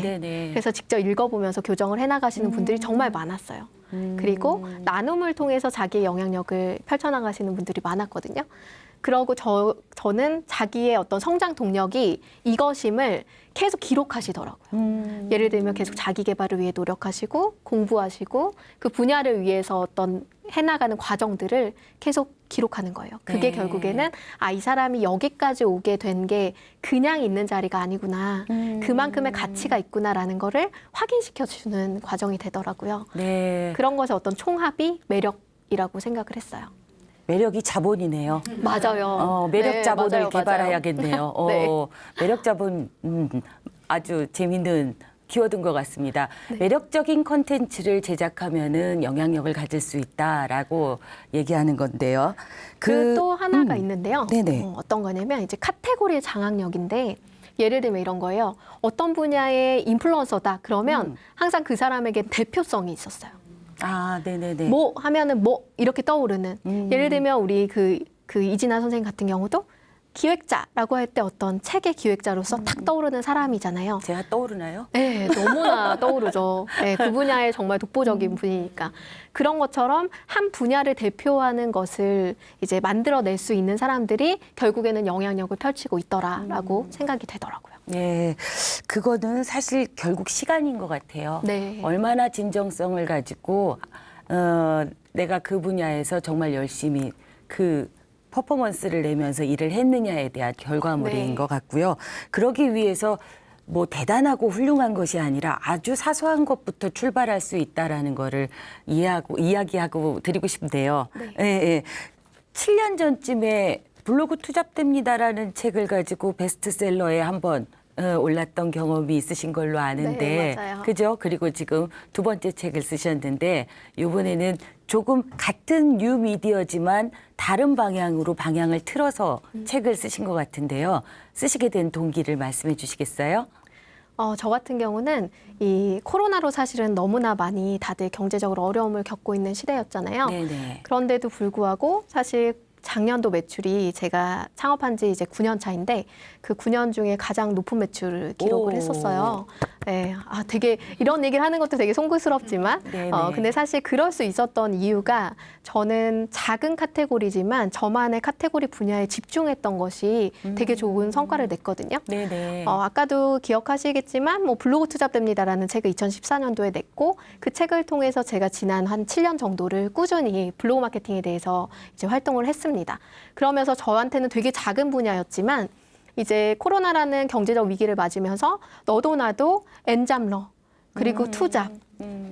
네네. 그래서 직접 읽어보면서 교정을 해나가시는 분들이 정말 많았어요. 그리고 나눔을 통해서 자기의 영향력을 펼쳐나가시는 분들이 많았거든요. 그러고 저는 자기의 어떤 성장 동력이 이것임을 계속 기록하시더라고요. 예를 들면 계속 자기 개발을 위해 노력하시고 공부하시고 그 분야를 위해서 어떤 해나가는 과정들을 계속 기록하는 거예요. 그게 결국에는 이 사람이 여기까지 오게 된 게 그냥 있는 자리가 아니구나. 그만큼의 가치가 있구나라는 거를 확인시켜주는 과정이 되더라고요. 네. 그런 것의 어떤 총합이 매력이라고 생각을 했어요. 매력이 자본이네요. 맞아요. 매력 자본을 맞아요. 개발해야겠네요. 네. 매력 자본 아주 재밌는 키워드인 것 같습니다. 매력적인 콘텐츠를 제작하면은 영향력을 가질 수 있다라고 얘기하는 건데요. 그리고 또 하나가 있는데요. 네네. 어떤 거냐면 이제 카테고리의 장악력인데 예를 들면 이런 거예요. 어떤 분야의 인플루언서다 그러면 항상 그 사람에게 대표성이 있었어요. 네네네. 뭐 하면은 뭐 이렇게 떠오르는. 예를 들면 우리 그 이진아 선생님 같은 경우도 기획자라고 할 때 어떤 책의 기획자로서 탁 떠오르는 사람이잖아요. 제가 떠오르나요? 네, 너무나 떠오르죠. 네, 그 분야에 정말 독보적인 분이니까. 그런 것처럼 한 분야를 대표하는 것을 이제 만들어낼 수 있는 사람들이 결국에는 영향력을 펼치고 있더라라고 생각이 되더라고요. 예, 그거는 사실 결국 시간인 것 같아요. 네. 얼마나 진정성을 가지고 내가 그 분야에서 정말 열심히 그 퍼포먼스를 내면서 일을 했느냐에 대한 결과물인 네. 것 같고요. 그러기 위해서 뭐 대단하고 훌륭한 것이 아니라 아주 사소한 것부터 출발할 수 있다라는 거를 이야기하고 드리고 싶은데요. 네. 예, 예. 7년 전쯤에 블로그 투잡됩니다라는 책을 가지고 베스트셀러에 한번 올랐던 경험이 있으신 걸로 아는데, 네, 맞아요. 그죠? 그리고 지금 두 번째 책을 쓰셨는데 이번에는 조금 같은 뉴 미디어지만 다른 방향으로 방향을 틀어서 책을 쓰신 것 같은데요. 쓰시게 된 동기를 말씀해 주시겠어요? 저 같은 경우는 이 코로나로 사실은 너무나 많이 다들 경제적으로 어려움을 겪고 있는 시대였잖아요. 네네. 그런데도 불구하고 사실 작년도 매출이 제가 창업한 지 이제 9년 차인데 그 9년 중에 가장 높은 매출을 기록을 오. 했었어요. 네, 되게 이런 얘기를 하는 것도 되게 송구스럽지만, 네네. 근데 사실 그럴 수 있었던 이유가 저는 작은 카테고리지만 저만의 카테고리 분야에 집중했던 것이 되게 좋은 성과를 냈거든요. 네네. 아까도 기억하시겠지만 뭐 블로그 투잡됩니다라는 책을 2014년도에 냈고 그 책을 통해서 제가 지난 한 7년 정도를 꾸준히 블로그 마케팅에 대해서 이제 활동을 했습니다. 그러면서 저한테는 되게 작은 분야였지만 이제 코로나라는 경제적 위기를 맞으면서 너도 나도 엔잡러 그리고 투잡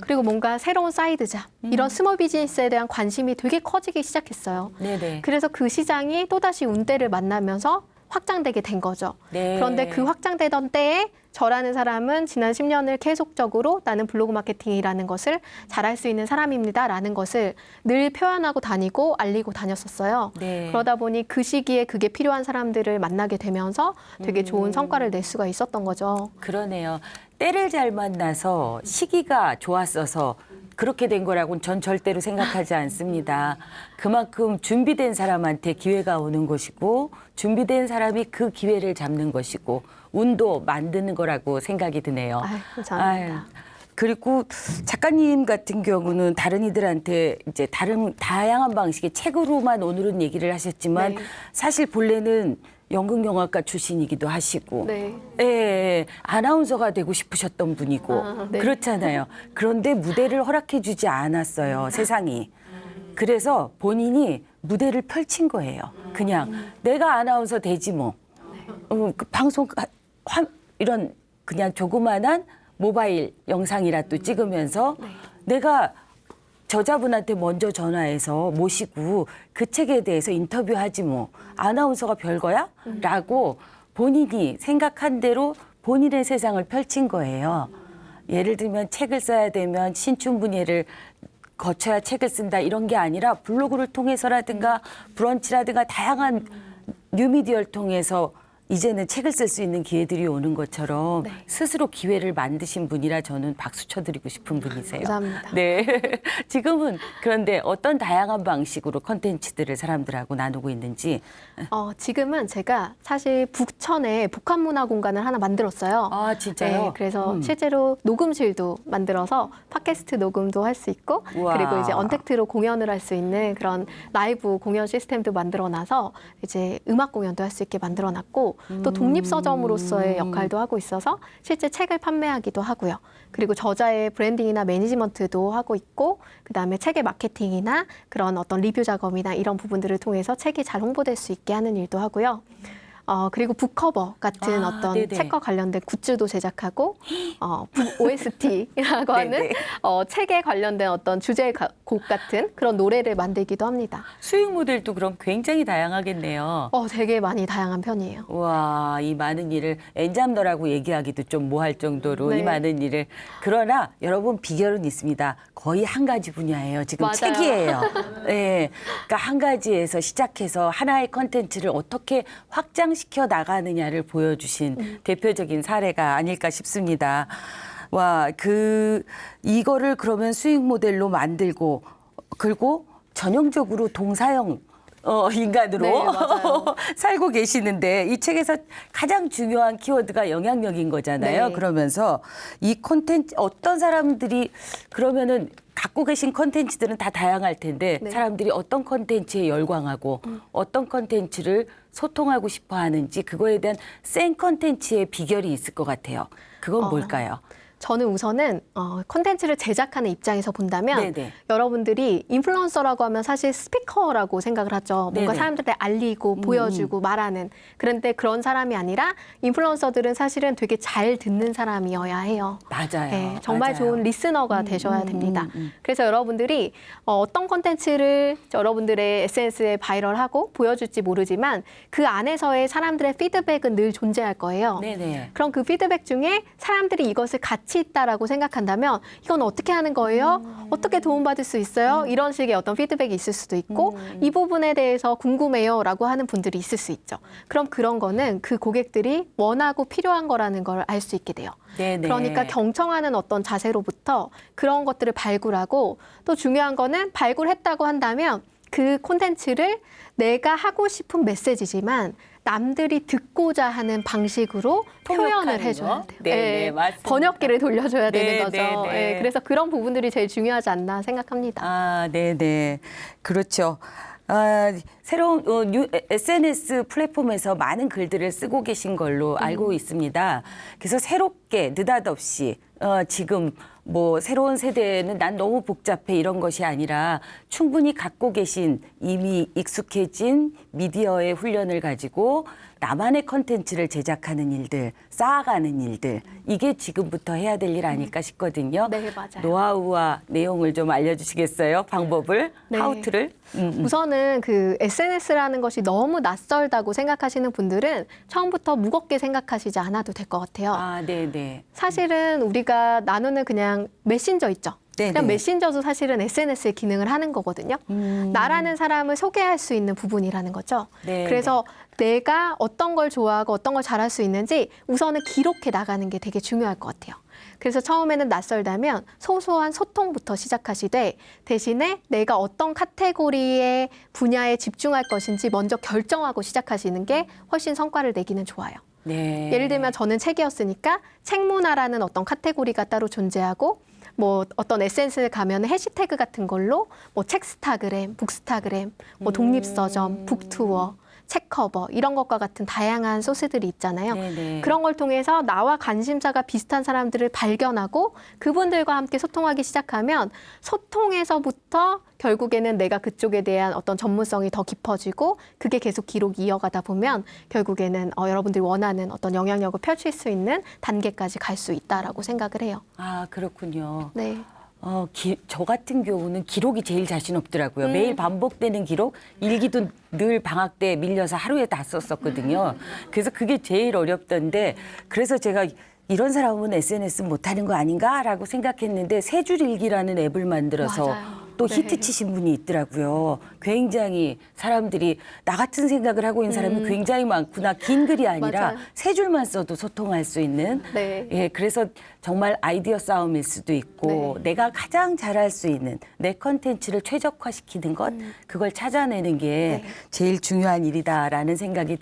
그리고 뭔가 새로운 사이드 잡 이런 스몰 비즈니스에 대한 관심이 되게 커지기 시작했어요. 네네. 그래서 그 시장이 또다시 운대를 만나면서 확장되게 된 거죠. 네. 그런데 그 확장되던 때에 저라는 사람은 지난 10년을 계속적으로 나는 블로그 마케팅이라는 것을 잘할 수 있는 사람입니다라는 것을 늘 표현하고 다니고 알리고 다녔었어요. 네. 그러다 보니 그 시기에 그게 필요한 사람들을 만나게 되면서 되게 좋은 성과를 낼 수가 있었던 거죠. 그러네요. 때를 잘 만나서 시기가 좋았어서 그렇게 된 거라고는 전 절대로 생각하지 않습니다. 그만큼 준비된 사람한테 기회가 오는 것이고 준비된 사람이 그 기회를 잡는 것이고 운도 만드는 거라고 생각이 드네요. 감사합니다. 아유, 그리고 작가님 같은 경우는 다른 이들한테 이제 다양한 방식의 책으로만 오늘은 얘기를 하셨지만 네. 사실 본래는 연극영화과 출신이기도 하시고 네. 예, 아나운서가 되고 싶으셨던 분이고 네. 그렇잖아요. 그런데 무대를 허락해 주지 않았어요, 세상이. 그래서 본인이 무대를 펼친 거예요. 그냥 내가 아나운서 되지 뭐. 그 방송 이런 그냥 조그만한 모바일 영상이라도 찍으면서 내가 저자분한테 먼저 전화해서 모시고 그 책에 대해서 인터뷰하지 뭐. 아나운서가 별거야? 라고 본인이 생각한 대로 본인의 세상을 펼친 거예요. 예를 들면 책을 써야 되면 신춘문예를 거쳐야 책을 쓴다 이런 게 아니라 블로그를 통해서라든가 브런치라든가 다양한 뉴미디어를 통해서 이제는 책을 쓸 수 있는 기회들이 오는 것처럼 네. 스스로 기회를 만드신 분이라 저는 박수 쳐드리고 싶은 분이세요. 감사합니다. 네. 지금은 그런데 어떤 다양한 방식으로 콘텐츠들을 사람들하고 나누고 있는지. 지금은 제가 사실 북천에 복합문화 공간을 하나 만들었어요. 아, 진짜요? 네, 그래서 실제로 녹음실도 만들어서 팟캐스트 녹음도 할 수 있고 우와. 그리고 이제 언택트로 공연을 할 수 있는 그런 라이브 공연 시스템도 만들어놔서 이제 음악 공연도 할 수 있게 만들어놨고 또 독립서점으로서의 역할도 하고 있어서 실제 책을 판매하기도 하고요. 그리고 저자의 브랜딩이나 매니지먼트도 하고 있고 그다음에 책의 마케팅이나 그런 어떤 리뷰 작업이나 이런 부분들을 통해서 책이 잘 홍보될 수 있게 하는 일도 하고요. 그리고 북커버 같은 어떤 네네. 책과 관련된 굿즈도 제작하고 OST라고 하는 네네. 책에 관련된 어떤 주제곡 같은 그런 노래를 만들기도 합니다. 수익 모델도 그럼 굉장히 다양하겠네요. 되게 많이 다양한 편이에요. 와, 이 많은 일을 엔잡너라고 얘기하기도 좀 뭐할 정도로 네. 이 많은 일을. 그러나 여러분 비결은 있습니다. 거의 한 가지 분야예요. 지금 맞아요. 책이에요. 네. 그러니까 한 가지에서 시작해서 하나의 컨텐츠를 어떻게 확장시켜 나가느냐를 보여주신 대표적인 사례가 아닐까 싶습니다. 와, 이거를 그러면 수익 모델로 만들고 그리고 전형적으로 동사형 인간으로 네, 맞아요. 살고 계시는데 이 책에서 가장 중요한 키워드가 영향력인 거잖아요. 네. 그러면서 이 콘텐츠 어떤 사람들이 그러면은 갖고 계신 컨텐츠들은 다 다양할 텐데 네. 사람들이 어떤 컨텐츠에 열광하고 어떤 컨텐츠를 소통하고 싶어 하는지 그거에 대한 센 컨텐츠의 비결이 있을 것 같아요. 그건 뭘까요? 저는 우선은 콘텐츠를 제작하는 입장에서 본다면 네네. 여러분들이 인플루언서라고 하면 사실 스피커라고 생각을 하죠. 뭔가 네네. 사람들한테 알리고 보여주고 말하는. 그런데 그런 사람이 아니라 인플루언서들은 사실은 되게 잘 듣는 사람이어야 해요. 맞아요. 네, 정말 맞아요. 좋은 리스너가 되셔야 됩니다. 그래서 여러분들이 어떤 콘텐츠를 여러분들의 SNS에 바이럴하고 보여줄지 모르지만 그 안에서의 사람들의 피드백은 늘 존재할 거예요. 네네. 그럼 그 피드백 중에 사람들이 이것을 가치 있다라고 생각한다면 이건 어떻게 하는 거예요? 어떻게 도움받을 수 있어요? 이런 식의 어떤 피드백이 있을 수도 있고 이 부분에 대해서 궁금해요라고 하는 분들이 있을 수 있죠. 그럼 그런 거는 그 고객들이 원하고 필요한 거라는 걸 알 수 있게 돼요. 네네. 그러니까 경청하는 어떤 자세로부터 그런 것들을 발굴하고 또 중요한 거는 발굴했다고 한다면 그 콘텐츠를 내가 하고 싶은 메시지지만 남들이 듣고자 하는 방식으로 표현을 통역하는 해줘야 거? 돼요. 네, 맞습니다. 번역기를 돌려줘야 네, 되는 거죠. 네, 네. 그래서 그런 부분들이 제일 중요하지 않나 생각합니다. 아, 네네. 그렇죠. 새로운 SNS 플랫폼에서 많은 글들을 쓰고 계신 걸로 알고 있습니다. 그래서 새롭게 느닷없이 지금 뭐 새로운 세대는 난 너무 복잡해 이런 것이 아니라 충분히 갖고 계신 이미 익숙해진 미디어의 훈련을 가지고 나만의 컨텐츠를 제작하는 일들, 쌓아가는 일들 이게 지금부터 해야 될 일 아닐까 싶거든요. 네, 맞아요. 노하우와 내용을 좀 알려주시겠어요? 방법을, 네. 하우투를? 우선은 그 SNS라는 것이 너무 낯설다고 생각하시는 분들은 처음부터 무겁게 생각하시지 않아도 될 것 같아요. 아, 네네. 사실은 우리가 나누는 그냥 메신저 있죠. 네네. 그냥 메신저도 사실은 SNS의 기능을 하는 거거든요. 나라는 사람을 소개할 수 있는 부분이라는 거죠. 네, 그래서 내가 어떤 걸 좋아하고 어떤 걸 잘할 수 있는지 우선은 기록해 나가는 게 되게 중요할 것 같아요. 그래서 처음에는 낯설다면 소소한 소통부터 시작하시되 대신에 내가 어떤 카테고리의 분야에 집중할 것인지 먼저 결정하고 시작하시는 게 훨씬 성과를 내기는 좋아요. 네. 예를 들면 저는 책이었으니까 책문화라는 어떤 카테고리가 따로 존재하고 뭐 어떤 SNS에 가면 해시태그 같은 걸로 뭐 책스타그램, 북스타그램, 뭐 독립서점, 북투어, 책커버 이런 것과 같은 다양한 소스들이 있잖아요. 네네. 그런 걸 통해서 나와 관심사가 비슷한 사람들을 발견하고 그분들과 함께 소통하기 시작하면 소통에서부터 결국에는 내가 그쪽에 대한 어떤 전문성이 더 깊어지고 그게 계속 기록이 이어가다 보면 결국에는 여러분들이 원하는 어떤 영향력을 펼칠 수 있는 단계까지 갈 수 있다라고 생각을 해요. 아, 그렇군요. 네. 저 같은 경우는 기록이 제일 자신 없더라고요. 매일 반복되는 기록, 일기도 늘 방학 때 밀려서 하루에 다 썼었거든요. 그래서 그게 제일 어렵던데, 그래서 제가 이런 사람은 SNS 못하는 거 아닌가라고 생각했는데 세 줄 일기라는 앱을 만들어서 맞아요. 또 네. 히트 치신 분이 있더라고요. 굉장히 사람들이 나 같은 생각을 하고 있는 사람이 굉장히 많구나. 긴 글이 아니라 맞아요. 세 줄만 써도 소통할 수 있는. 네. 예, 그래서 정말 아이디어 싸움일 수도 있고 내가 가장 잘할 수 있는 내 컨텐츠를 최적화시키는 것 그걸 찾아내는 게 제일 중요한 일이다라는 생각이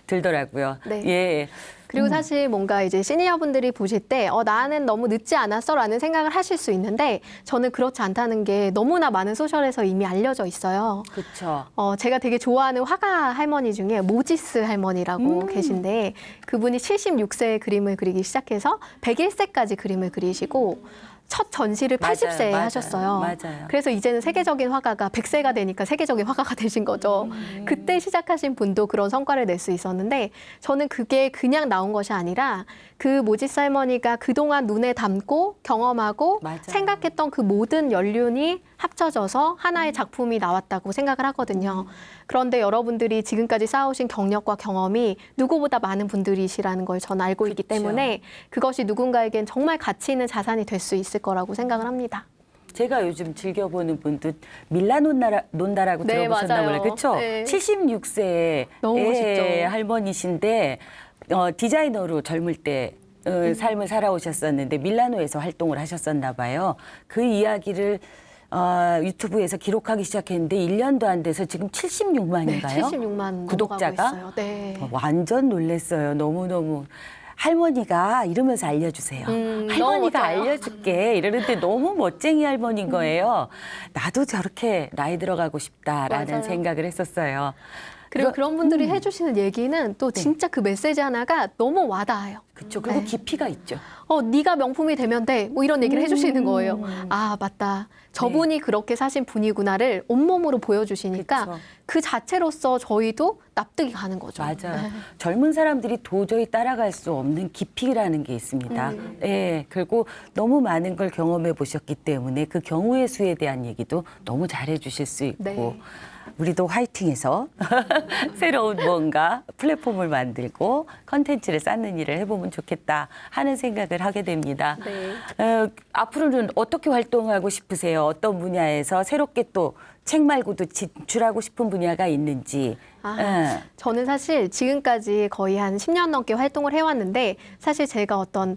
들더라고요. 네. 예. 그리고 사실 뭔가 이제 시니어분들이 보실 때 나는 너무 늦지 않았어라는 생각을 하실 수 있는데 저는 그렇지 않다는 게 너무나 많은 소셜에서 이미 알려져 있어요. 그렇죠. 제가 되게 좋아하는 화가 할머니 중에 모지스 할머니라고 계신데 그분이 76세에 그림을 그리기 시작해서 101세까지 그림을 그리시고 첫 전시를 맞아요, 80세에 맞아요, 하셨어요. 맞아요. 그래서 이제는 세계적인 화가가 100세가 되니까 세계적인 화가가 되신 거죠. 그때 시작하신 분도 그런 성과를 낼 수 있었는데 저는 그게 그냥 나온 것이 아니라 그 모지스 할머니가 그동안 눈에 담고 경험하고 맞아요. 생각했던 그 모든 연륜이 합쳐져서 하나의 작품이 나왔다고 생각을 하거든요. 그런데 여러분들이 지금까지 쌓아오신 경력과 경험이 누구보다 많은 분들이시라는 걸 저는 알고 있기 그렇죠. 때문에 그것이 누군가에겐 정말 가치 있는 자산이 될 수 있을 거라고 생각을 합니다. 제가 요즘 즐겨보는 분도 밀라 논다라고 네, 들어보셨나 맞아요. 보네요. 그렇죠? 네. 76세의 너무 멋있죠. 할머니신데 디자이너로 젊을 때 삶을 살아오셨었는데 밀라노에서 활동을 하셨었나 봐요. 그 이야기를 유튜브에서 기록하기 시작했는데 1년도 안 돼서 지금 76만인가요? 76만 구독자가? 넘어가고 있어요. 네. 완전 놀랐어요. 너무너무. 할머니가 이러면서 알려주세요. 너무 할머니가 멋져요. 알려줄게 이러는데 너무 멋쟁이 할머니인 거예요. 나도 저렇게 나이 들어가고 싶다라는 맞아요. 생각을 했었어요. 그리고 그런 분들이 해주시는 얘기는 또 네. 진짜 그 메시지 하나가 너무 와닿아요. 그렇죠. 그리고 네. 깊이가 있죠. 네가 명품이 되면 돼. 뭐 이런 얘기를 해주시는 거예요. 아, 맞다. 저분이 네. 그렇게 사신 분이구나를 온몸으로 보여주시니까 그쵸. 그 자체로서 저희도 납득이 가는 거죠. 맞아요. 젊은 사람들이 도저히 따라갈 수 없는 깊이라는 게 있습니다. 예, 그리고 너무 많은 걸 경험해 보셨기 때문에 그 경우의 수에 대한 얘기도 너무 잘해 주실 수 있고 네. 우리도 화이팅해서 새로운 뭔가 플랫폼을 만들고 컨텐츠를 쌓는 일을 해보면 좋겠다 하는 생각을 하게 됩니다. 네. 앞으로는 어떻게 활동하고 싶으세요? 어떤 분야에서 새롭게 또 책 말고도 진출하고 싶은 분야가 있는지. 저는 사실 지금까지 거의 한 10년 넘게 활동을 해왔는데 사실 제가 어떤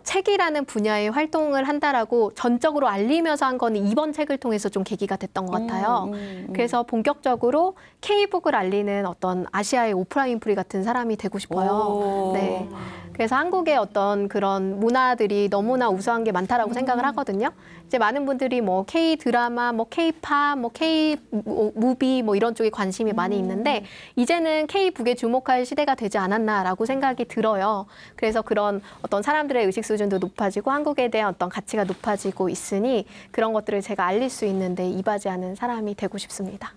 책이라는 분야의 활동을 한다라고 전적으로 알리면서 한 거는 이번 책을 통해서 좀 계기가 됐던 것 같아요. 그래서 본격적으로 K북을 알리는 어떤 아시아의 오프라 윈프리 같은 사람이 되고 싶어요. 오. 네. 그래서 한국의 어떤 그런 문화들이 너무나 우수한 게 많다라고 생각을 하거든요. 이제 많은 분들이 뭐 K 드라마, 뭐 K 팝, 뭐 K 무비 뭐 이런 쪽에 관심이 많이 있는데 이제는 K 북에 주목할 시대가 되지 않았나라고 생각이 들어요. 그래서 그런 어떤 사람들의 의식 수준도 높아지고 한국에 대한 어떤 가치가 높아지고 있으니 그런 것들을 제가 알릴 수 있는데 이바지하는 사람이 되고 싶습니다.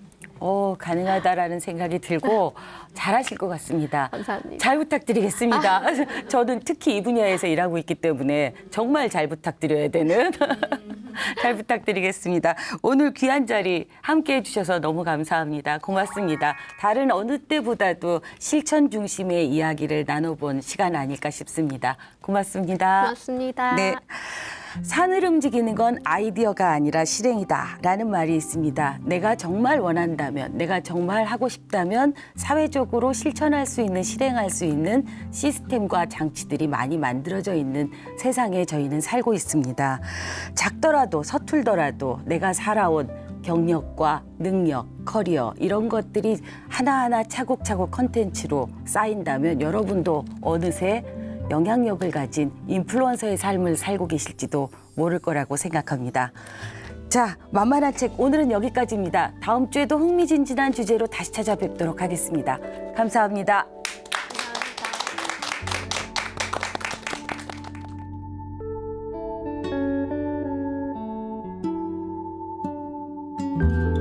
가능하다라는 생각이 들고 잘하실 것 같습니다. 감사합니다. 잘 부탁드리겠습니다. 저는 특히 이 분야에서 일하고 있기 때문에 정말 잘 부탁드려야 되는 잘 부탁드리겠습니다. 오늘 귀한 자리 함께해 주셔서 너무 감사합니다. 고맙습니다. 다른 어느 때보다도 실천 중심의 이야기를 나눠본 시간 아닐까 싶습니다. 고맙습니다. 고맙습니다. 네. 산을 움직이는 건 아이디어가 아니라 실행이다 라는 말이 있습니다. 내가 정말 원한다면, 내가 정말 하고 싶다면 사회적으로 실천할 수 있는, 실행할 수 있는 시스템과 장치들이 많이 만들어져 있는 세상에 저희는 살고 있습니다. 작더라도 서툴더라도 내가 살아온 경력과 능력, 커리어 이런 것들이 하나하나 차곡차곡 컨텐츠로 쌓인다면 여러분도 어느새 영향력을 가진 인플루언서의 삶을 살고 계실지도 모를 거라고 생각합니다. 자, 만만한 책 오늘은 여기까지입니다. 다음 주에도 흥미진진한 주제로 다시 찾아뵙도록 하겠습니다. 감사합니다. 감사합니다.